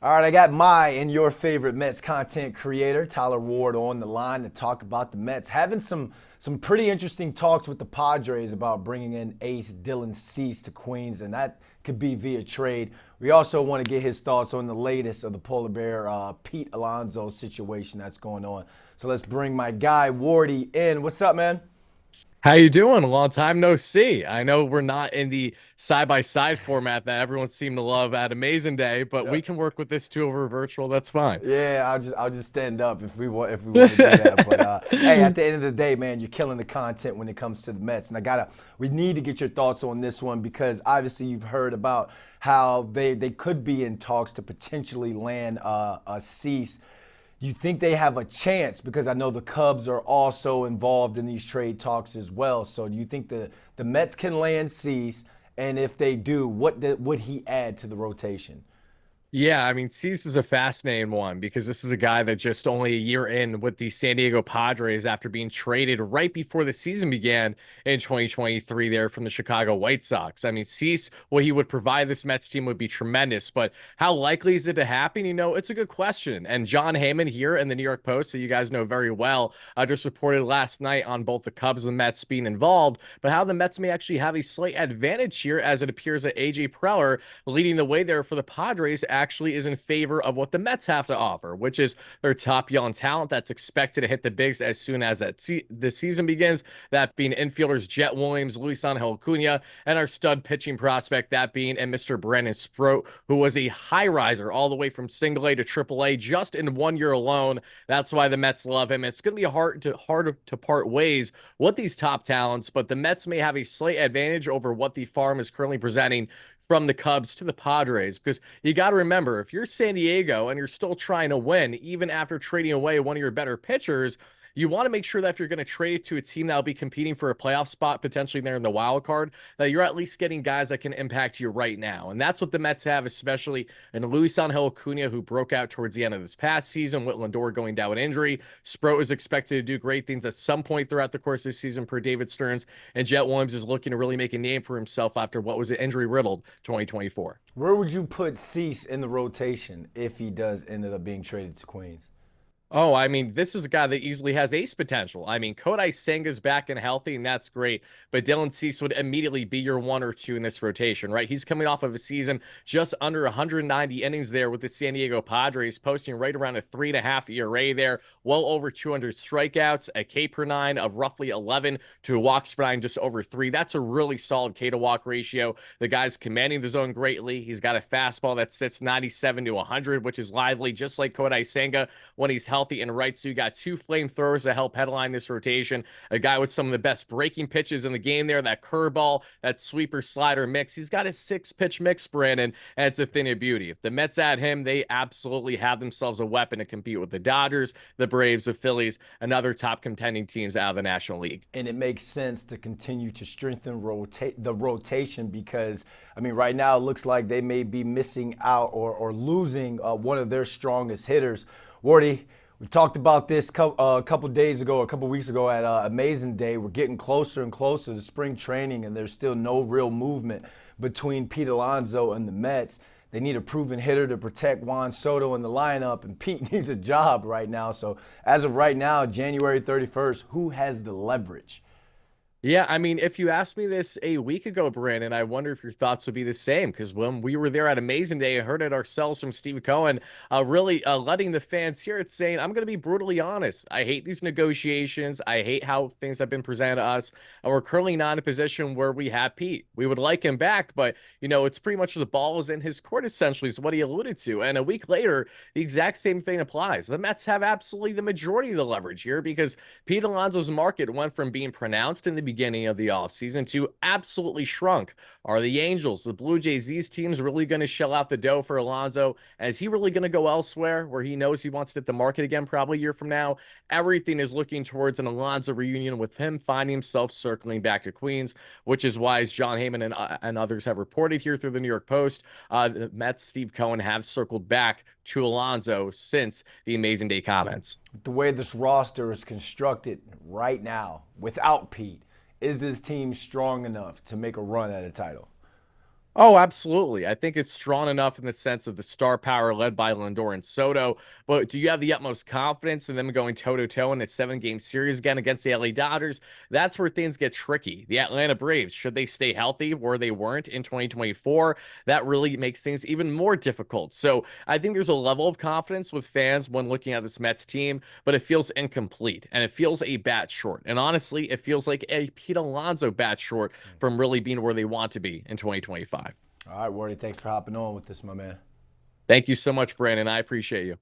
All right, I got my and your favorite Mets content creator, Tyler Ward, on the line to talk about the Mets. Having some pretty interesting talks with the Padres about bringing in ace Dylan Cease to Queens, and that could be via trade. We also want to get his thoughts on the latest of the polar bear Pete Alonso situation that's going on. So let's bring my guy Wardy in. What's up, man? How you doing? A long time no see. I know we're not in the side-by-side format that everyone seemed to love at Amazing Day, but we can work with this too over virtual. That's fine. Yeah, I'll just stand up if we want to do that. But hey, at the end of the day, man, you're killing the content when it comes to the Mets, and we need to get your thoughts on this one because obviously you've heard about how they could be in talks to potentially land a Cease. Do you think they have a chance? Because I know the Cubs are also involved in these trade talks as well. So do you think the Mets can land Cease? And if they do, would he add to the rotation? Yeah, I mean, Cease is a fascinating one because this is a guy that just only a year in with the San Diego Padres after being traded right before the season began in 2023 there from the Chicago White Sox. I mean, Cease, what he would provide this Mets team would be tremendous, but how likely is it to happen? It's a good question. And John Heyman here in the New York Post, that you guys know very well, just reported last night on both the Cubs and the Mets being involved, but how the Mets may actually have a slight advantage here as it appears that AJ Preller leading the way there for the Padres actually is in favor of what the Mets have to offer, which is their top young talent that's expected to hit the bigs as soon as the season begins. That being infielders Jet Williams, Luis Angel Acuna, and our stud pitching prospect, that being and Mr. Brandon Sproat, who was a high riser all the way from single A to triple A just in 1 year alone. That's why the Mets love him. It's going to be hard to part ways with these top talents, but the Mets may have a slight advantage over what the farm is currently presenting from the Cubs to the Padres because you got to remember if you're San Diego and you're still trying to win, even after trading away one of your better pitchers, you want to make sure that if you're going to trade it to a team that'll be competing for a playoff spot, potentially there in the wild card, that you're at least getting guys that can impact you right now. And that's what the Mets have, especially in Luis Angel Acuna, who broke out towards the end of this past season with Lindor going down with injury. Sproat is expected to do great things at some point throughout the course of the season, per David Stearns. And Jet Williams is looking to really make a name for himself after what was an injury riddled 2024. Where would you put Cease in the rotation if he does end up being traded to Queens? Oh, I mean, this is a guy that easily has ace potential. I mean, Kodai Senga's back and healthy, and that's great. But Dylan Cease would immediately be your one or two in this rotation, right? He's coming off of a season just under 190 innings there with the San Diego Padres, posting right around a 3.5 ERA there, well over 200 strikeouts, a K per nine of roughly 11 to a walks per nine just over three. That's a really solid K to walk ratio. The guy's commanding the zone greatly. He's got a fastball that sits 97 to 100, which is lively, just like Kodai Senga when he's healthy and right. So you got two flamethrowers to help headline this rotation. A guy with some of the best breaking pitches in the game there, that curveball, that sweeper slider mix. He's got a 6 pitch mix, Brandon, and it's a thing of beauty. If the Mets add him, they absolutely have themselves a weapon to compete with the Dodgers, the Braves, the Phillies, and other top contending teams out of the National League. And it makes sense to continue to strengthen the rotation because, I mean, right now it looks like they may be missing out or losing one of their strongest hitters. Wardy, we've talked about this a couple days ago, a couple weeks ago at Amazing Day. We're getting closer and closer to spring training, and there's still no real movement between Pete Alonso and the Mets. They need a proven hitter to protect Juan Soto in the lineup, and Pete needs a job right now. So, as of right now, January 31st, who has the leverage? Yeah, I mean, if you asked me this a week ago, Brandon, I wonder if your thoughts would be the same. Because when we were there at Amazing Day and heard it ourselves from Steve Cohen, really letting the fans hear it saying, I'm going to be brutally honest. I hate these negotiations. I hate how things have been presented to us. And we're currently not in a position where we have Pete. We would like him back, but, it's pretty much the ball is in his court, essentially, is what he alluded to. And a week later, the exact same thing applies. The Mets have absolutely the majority of the leverage here because Pete Alonso's market went from being pronounced in the beginning of the offseason to absolutely shrunk. Are the Angels, the Blue Jays, these teams really going to shell out the dough for Alonso? Is he really going to go elsewhere where he knows he wants to hit the market again probably a year from now? Everything is looking towards an Alonso reunion with him finding himself circling back to Queens, which is why, as John Heyman and others have reported here through the New York Post, the Mets, Steve Cohen, have circled back to Alonso since the Amazing Day comments. The way this roster is constructed right now, without Pete, is this team strong enough to make a run at a title? Oh, absolutely. I think it's strong enough in the sense of the star power led by Lindor and Soto. But do you have the utmost confidence in them going toe to toe in a 7 game series again against the LA Dodgers? That's where things get tricky. The Atlanta Braves, should they stay healthy where they weren't in 2024? That really makes things even more difficult. So I think there's a level of confidence with fans when looking at this Mets team, but it feels incomplete and it feels a bat short. And honestly, it feels like a Pete Alonso bat short from really being where they want to be in 2025. All right, Wardy, thanks for hopping on with this, my man. Thank you so much, Brandon. I appreciate you.